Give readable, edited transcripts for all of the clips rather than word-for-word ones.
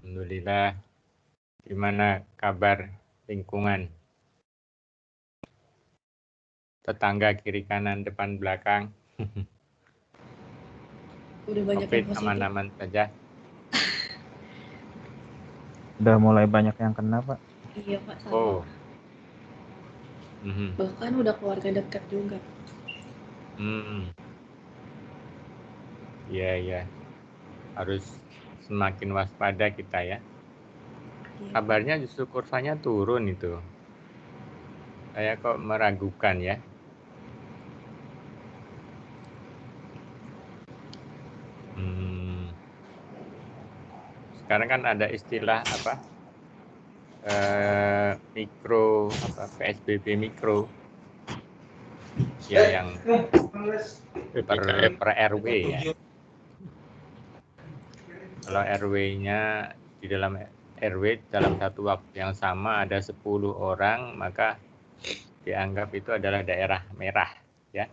Alhamdulillah. Gimana kabar lingkungan? Tetangga kiri kanan depan belakang. Udah banyak yang COVID positif. aman-aman saja. Udah mulai banyak yang kena, Pak. Iya Pak, sama. Oh. Bahkan udah keluarga dekat juga. Iya. Harus semakin waspada kita ya. Iya, Kabarnya justru kurvanya turun itu. Saya kok meragukan ya. Sekarang kan ada istilah apa? Mikro, PSBB mikro. Ya, yang per RW ya. Kalau RW-nya di dalam RW dalam satu waktu yang sama ada 10 orang, maka dianggap itu adalah daerah merah ya.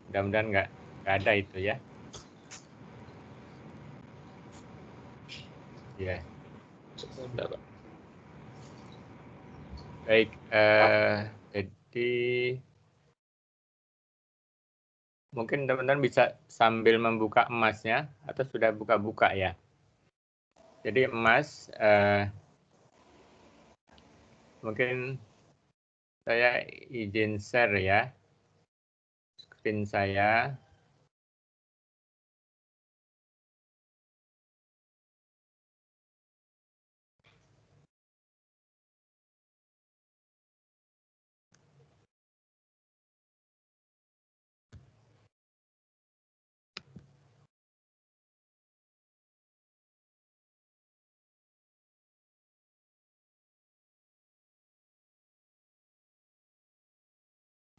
Mudah-mudahan nggak ada itu ya. Ya. Baik, jadi mungkin teman-teman bisa sambil membuka emasnya atau sudah buka-buka ya. Jadi emas, mungkin saya izin share ya screen saya.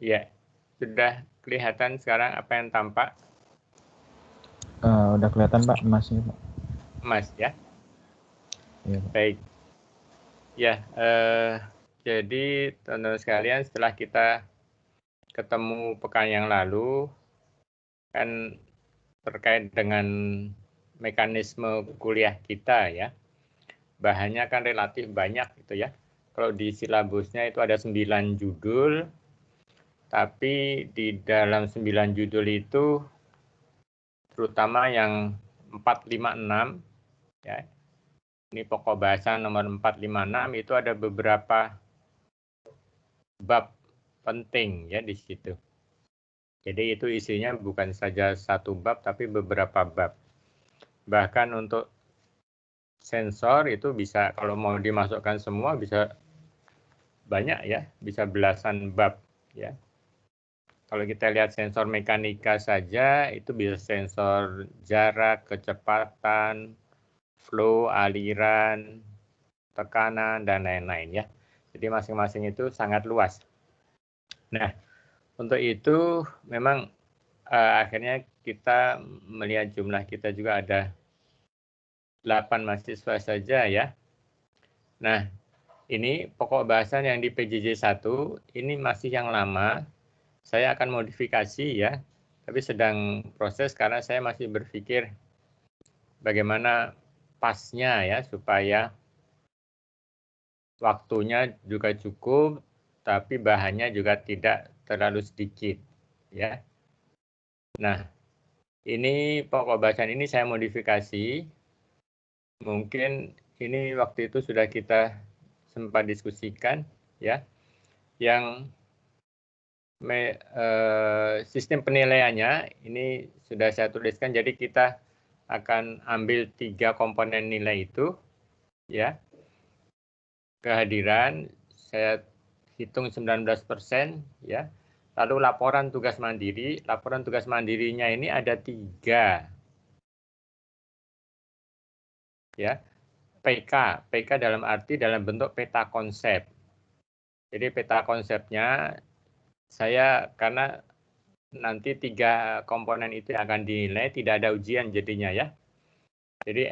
Ya, sudah kelihatan sekarang apa yang tampak? Udah kelihatan Pak emasnya Pak. Emas ya. Iya, Pak. Baik. Ya, jadi teman-teman sekalian setelah kita ketemu pekan yang lalu kan terkait dengan mekanisme kuliah kita ya. Bahannya kan relatif banyak gitu ya. Kalau di silabusnya itu ada 9 judul, tapi di dalam 9 judul itu terutama yang 4, 5, 6 ya. Ini pokok bahasan nomor 4, 5, 6 itu ada beberapa bab penting ya di situ. Jadi itu isinya bukan saja satu bab tapi beberapa bab. Bahkan untuk sensor itu bisa kalau mau dimasukkan semua bisa banyak ya, bisa belasan bab ya. Kalau kita lihat sensor mekanika saja itu bisa sensor jarak, kecepatan, flow, aliran, tekanan dan lain-lain ya. Jadi masing-masing itu sangat luas. Nah, untuk itu memang akhirnya kita melihat jumlah kita juga ada 8 mahasiswa saja ya. Nah, ini pokok bahasan yang di PJJ 1 ini masih yang lama. Saya akan modifikasi ya, tapi sedang proses karena saya masih berpikir bagaimana pasnya ya supaya waktunya juga cukup, tapi bahannya juga tidak terlalu sedikit ya. Nah, ini pokok bahasan ini saya modifikasi. Mungkin ini waktu itu sudah kita sempat diskusikan ya. Yang sistem penilaiannya ini sudah saya tuliskan, jadi kita akan ambil 3 komponen nilai itu ya. Kehadiran saya hitung 19% ya. Lalu laporan tugas mandirinya ini ada 3 ya. PK dalam arti dalam bentuk peta konsep. Jadi peta konsepnya saya karena nanti 3 komponen itu akan dinilai, tidak ada ujian jadinya ya. Jadi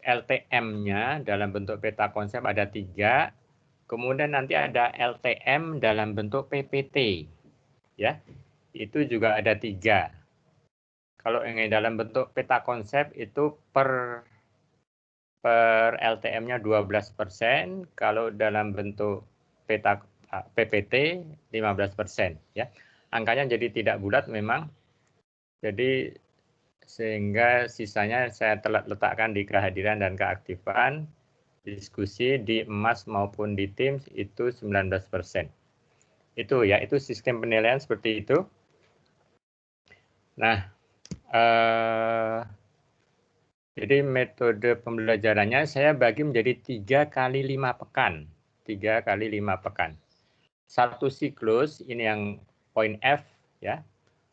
LTM-nya dalam bentuk peta konsep ada 3, kemudian nanti ada LTM dalam bentuk PPT, ya, itu juga ada 3. Kalau yang dalam bentuk peta konsep itu per per LTM-nya 12%, kalau dalam bentuk PPT 15%, ya. Angkanya jadi tidak bulat memang. Jadi sehingga sisanya saya letakkan di kehadiran dan keaktifan, diskusi di emas maupun di Teams itu 19%. Itu ya, itu sistem penilaian seperti itu. Nah, jadi metode pembelajarannya saya bagi menjadi 3 kali 5 pekan. 3 kali 5 pekan. Satu siklus, ini yang poin F ya.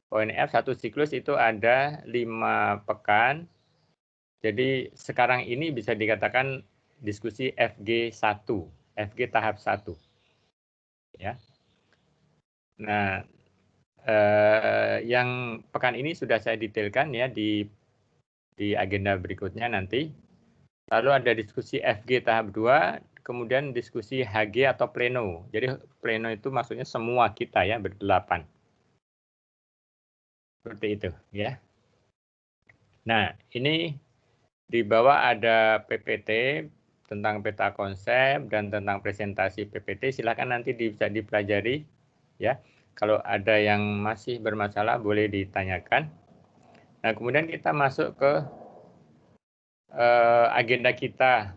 Poin F, satu siklus itu ada 5 pekan. Jadi sekarang ini bisa dikatakan diskusi FG1, FG tahap 1. Ya. Nah, yang pekan ini sudah saya detailkan ya di agenda berikutnya nanti. Lalu ada diskusi FG tahap 2, kemudian diskusi HG atau pleno. Jadi pleno itu maksudnya semua kita ya, berdelapan. Seperti itu ya. Nah, ini di bawah ada PPT tentang peta konsep dan tentang presentasi PPT. Silakan nanti bisa dipelajari ya. Kalau ada yang masih bermasalah boleh ditanyakan. Nah, kemudian kita masuk ke agenda kita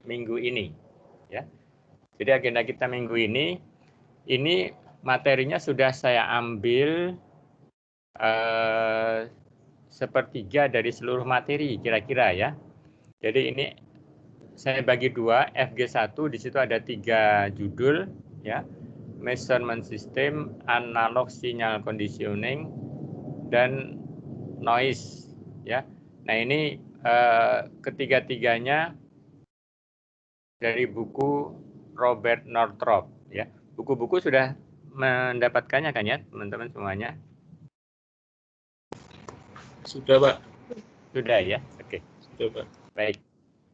minggu ini ya. Jadi agenda kita minggu ini materinya sudah saya ambil sepertiga dari seluruh materi kira-kira ya. Jadi ini saya bagi dua, FG1 di situ ada 3 judul ya. Measurement System, Analog Signal Conditioning, dan Noise ya. Nah, ini ketiga-tiganya dari buku Robert Northrop ya. Buku-buku sudah mendapatkannya kan ya, teman-teman semuanya? Sudah, Pak. Sudah ya. Oke. Sudah, Pak. Baik.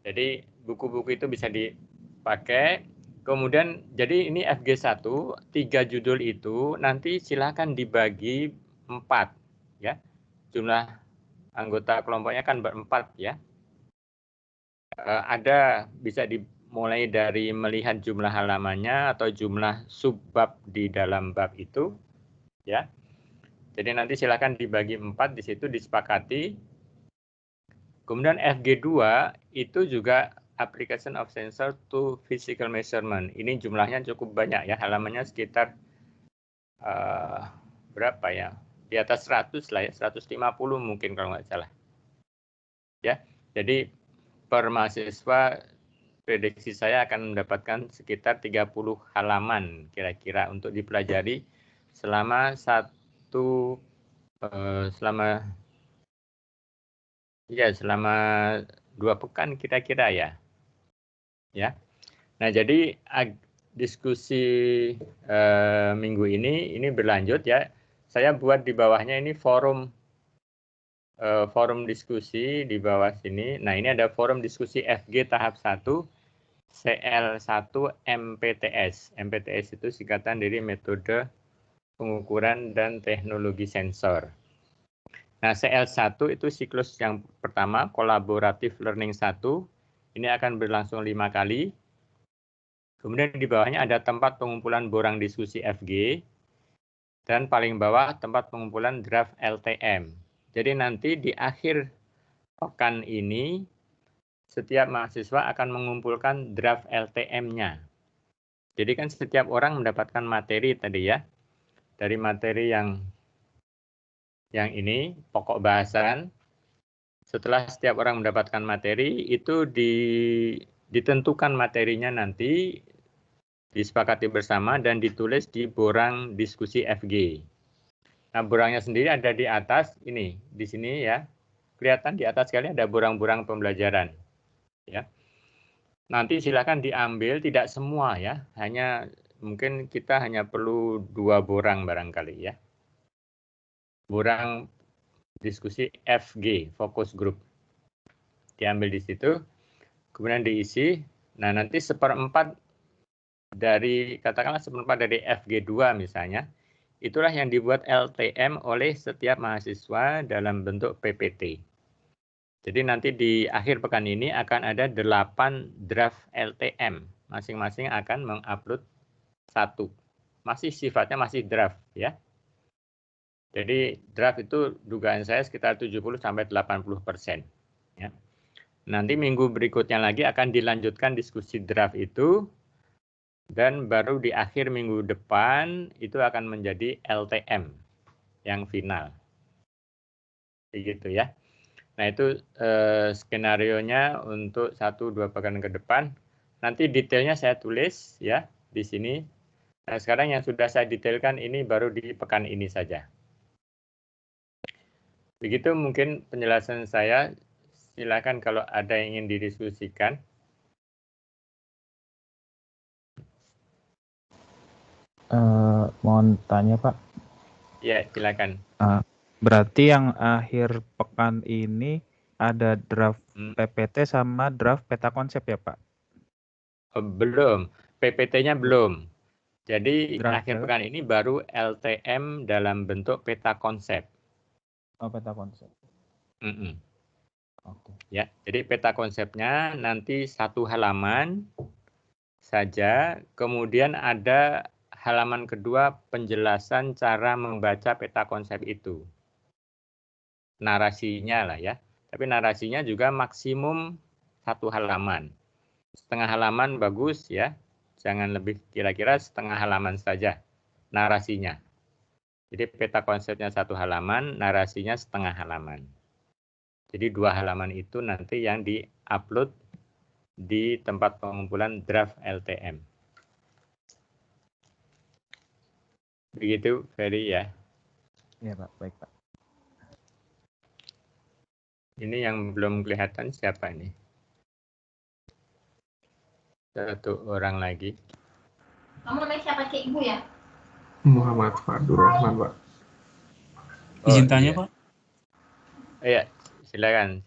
Jadi buku-buku itu bisa dipakai. Kemudian jadi ini FG1, 3 judul itu nanti silakan dibagi 4 ya. Jumlah anggota kelompoknya kan berempat ya. Ada bisa dimulai dari melihat jumlah halamannya atau jumlah subbab di dalam bab itu ya. Jadi nanti silakan dibagi 4, di situ disepakati. Kemudian FG2 itu juga Application of Sensor to Physical Measurement. Ini jumlahnya cukup banyak ya, halamannya sekitar berapa ya? Di atas 100 lah ya, 150 mungkin kalau nggak salah. Ya, jadi per mahasiswa prediksi saya akan mendapatkan sekitar 30 halaman kira-kira untuk dipelajari selama selama 2 pekan kira-kira ya. Ya. Nah, jadi diskusi minggu ini berlanjut ya. Saya buat di bawahnya ini forum diskusi di bawah sini. Nah, ini ada forum diskusi FG tahap 1 CL1 MPTS. MPTS itu singkatan dari metode pengukuran dan teknologi sensor. Nah, CL1 itu siklus yang pertama, Collaborative Learning 1. Ini akan berlangsung 5 kali. Kemudian di bawahnya ada tempat pengumpulan borang diskusi FG. Dan paling bawah tempat pengumpulan draft LTM. Jadi nanti di akhir pekan ini, setiap mahasiswa akan mengumpulkan draft LTM-nya. Jadi kan setiap orang mendapatkan materi tadi ya. Dari materi yang ini, pokok bahasan. Setelah setiap orang mendapatkan materi, itu ditentukan materinya nanti, disepakati bersama dan ditulis di borang diskusi FG. Nah, borangnya sendiri ada di atas ini, di sini ya. Kelihatan di atas sekali ada borang-borang pembelajaran. Ya. Nanti silakan diambil, tidak semua ya. Mungkin kita hanya perlu 2 borang barangkali ya. Borang diskusi FG, Focus Group. Diambil di situ, kemudian diisi. Nah, nanti katakanlah seperempat dari FG2 misalnya, itulah yang dibuat LTM oleh setiap mahasiswa dalam bentuk PPT. Jadi nanti di akhir pekan ini akan ada 8 draft LTM. Masing-masing akan mengupload 1. Masih sifatnya masih draft ya. Jadi draft itu dugaan saya sekitar 70-80%. Ya. Nanti minggu berikutnya lagi akan dilanjutkan diskusi draft itu. Dan baru di akhir minggu depan itu akan menjadi LTM yang final. Begitu ya. Nah itu skenarionya untuk 1-2 pekan ke depan. Nanti detailnya saya tulis ya di sini. Nah sekarang yang sudah saya detailkan ini baru di pekan ini saja. Begitu mungkin penjelasan saya. Silakan kalau ada yang ingin didiskusikan. Mohon tanya Pak. Ya silakan. Berarti yang akhir pekan ini ada draft PPT sama draft peta konsep ya Pak? Belum, PPT-nya belum. Jadi Draft akhir pekan ini baru LTM dalam bentuk peta konsep. Oh, peta konsep. Oke. Ya, jadi peta konsepnya nanti 1 halaman saja. Kemudian ada halaman kedua penjelasan cara membaca peta konsep itu. Narasinya lah ya. Tapi narasinya juga maksimum 1 halaman. Setengah halaman bagus ya. Jangan lebih, kira-kira setengah halaman saja narasinya. Jadi peta konsepnya 1 halaman, narasinya setengah halaman. Jadi 2 halaman itu nanti yang di-upload di tempat pengumpulan draft LTM. Begitu, Ferry ya. Iya Pak, baik Pak. Ini yang belum kelihatan siapa ini? Satu orang lagi. Kamu namanya siapa, Cik Ibu ya? Muhammad Fadur Rahman, Pak. Izin tanya, iya. Pak. Iya, silakan.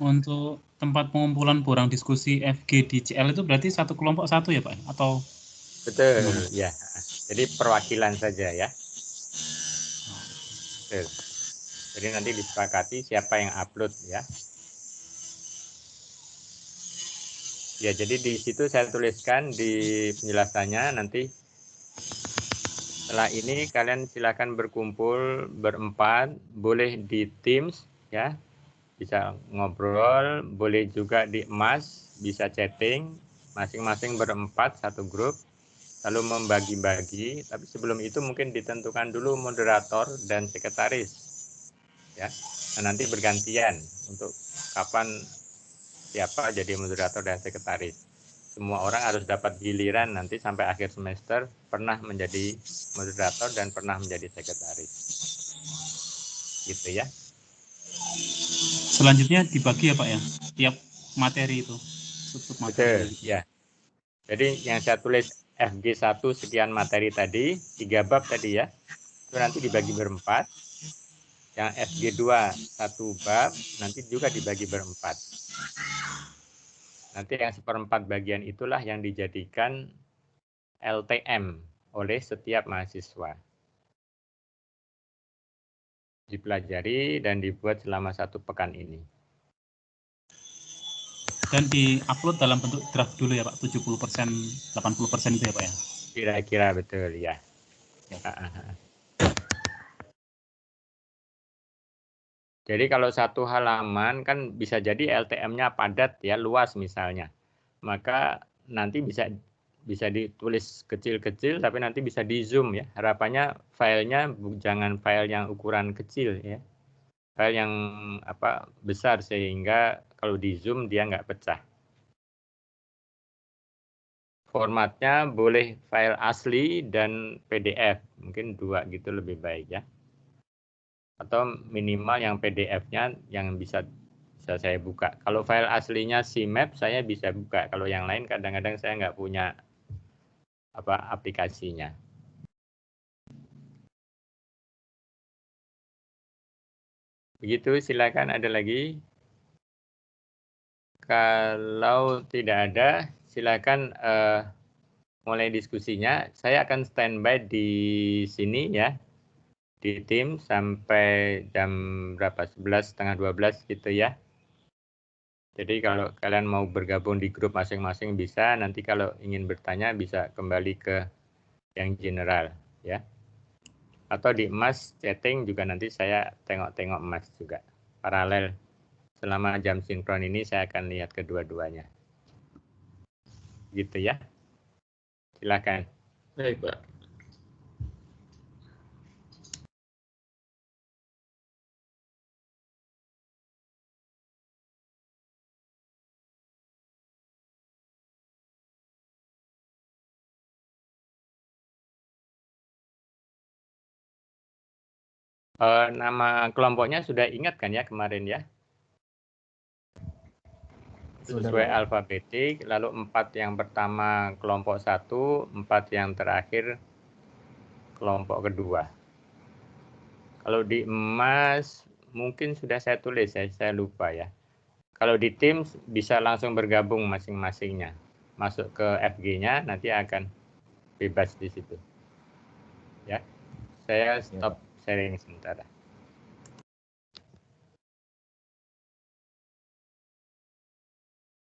Untuk tempat pengumpulan borang diskusi FGDCL itu berarti satu kelompok satu ya, Pak? Atau betul, ya. Jadi perwakilan saja ya. Betul. Jadi nanti disepakati siapa yang upload ya. Ya, jadi di situ saya tuliskan di penjelasannya nanti setelah ini kalian silakan berkumpul berempat, boleh di Teams ya. Bisa ngobrol, boleh juga di emas, bisa chatting, masing-masing berempat satu grup, lalu membagi-bagi. Tapi sebelum itu mungkin ditentukan dulu moderator dan sekretaris, ya. Nah, nanti bergantian untuk kapan siapa jadi moderator dan sekretaris. Semua orang harus dapat giliran nanti sampai akhir semester pernah menjadi moderator dan pernah menjadi sekretaris, gitu ya. Selanjutnya dibagi ya Pak ya, tiap materi itu. Betul, ya. Jadi yang saya tulis FG1 sekian materi tadi, 3 bab tadi ya, itu nanti dibagi berempat. Yang FG2 1 bab, nanti juga dibagi berempat. Nanti yang seperempat bagian itulah yang dijadikan LTM oleh setiap mahasiswa. Dipelajari dan dibuat selama 1 pekan ini. Dan di-upload dalam bentuk draft dulu ya Pak, 70%, 80% itu ya Pak ya? Kira-kira betul ya. Jadi kalau 1 halaman kan bisa jadi LTM-nya padat ya, luas misalnya. Maka nanti bisa ditulis kecil-kecil tapi nanti bisa di zoom ya. Harapannya filenya jangan file yang ukuran kecil ya. File yang besar sehingga kalau di zoom dia nggak pecah. Formatnya boleh file asli dan PDF, mungkin 2 gitu lebih baik ya. Atau minimal yang PDF-nya yang bisa saya buka. Kalau file aslinya CMap saya bisa buka. Kalau yang lain kadang-kadang saya nggak punya aplikasinya. Begitu, silakan ada lagi. Kalau tidak ada, silakan mulai diskusinya. Saya akan standby di sini ya, di tim sampai jam berapa? 11, setengah 12 gitu ya. Jadi kalau kalian mau bergabung di grup masing-masing bisa, nanti kalau ingin bertanya bisa kembali ke yang general ya. Atau di emas chatting juga nanti saya tengok-tengok emas juga. Paralel selama jam sinkron ini saya akan lihat kedua-duanya. Gitu ya. Silakan. Baik, Pak. Nama kelompoknya sudah ingat kan ya kemarin ya? Sesuai alfabetik, lalu 4 yang pertama kelompok 1, 4 yang terakhir kelompok kedua. Kalau di emas mungkin sudah saya tulis, saya lupa ya. Kalau di Teams bisa langsung bergabung masing-masingnya. Masuk ke FG-nya nanti akan bebas di situ. Ya. Saya stop sharing sebentar.